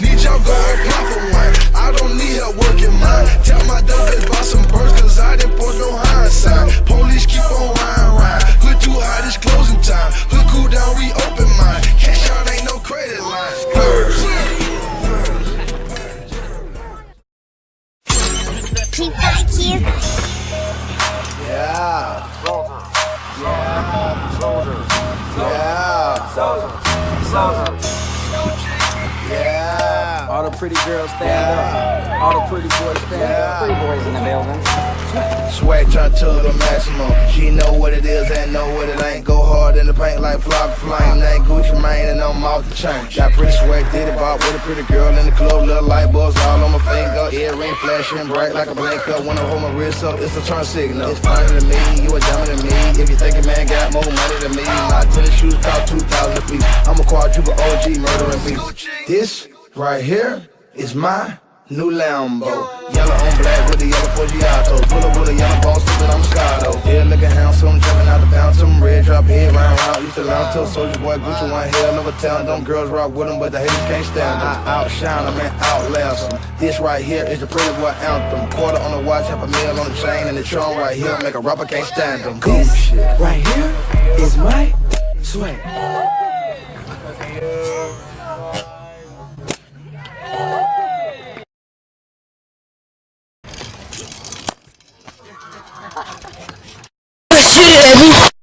Need y'all go apply for one. I don't need help working mine. Tell my dope bitch buy some birds, cause I didn't post no hindsight. Police keep on riding. Hood too hot, it's closing time. Hood cool down, we open mine. Cash out ain't no credit line. Keep that cute. Yeah. Yeah. All the pretty girls stand up. All the pretty boys stand up. Pretty boys in the building. Swag turned to the maximum. She know what it is and know what it ain't. Go hard in the paint like flock flame. Name Gucci Mane and I'm off the chain. Got pretty swag, did it bop with a pretty girl in the club. Little light bulbs all on my finger. Earring flashing bright like a blinker. When I hold my wrist up, it's a turn signal. It's funny to me, you a diamond to me. If you think a man got more money than me, my tennis shoes cost 2,000 a piece. I'm a quadruple OG murdering beast. This right here is my new Lambo. Yellow on black with the yellow Forgiato. Pull up with a yellow ball, sippin' on Moscato. Yeah, looking handsome, jumping out the fountain. Red drop head, round, used to lounge till Soulja Boy, Gucci, one hell of a town. Them girls rock with them, but the haters can't stand them. I outshine them and outlast them. This right here is the pretty boy anthem. Quarter on the watch, half a meal on the chain. And the tron right here, make a rapper can't stand them. This right here is my swag.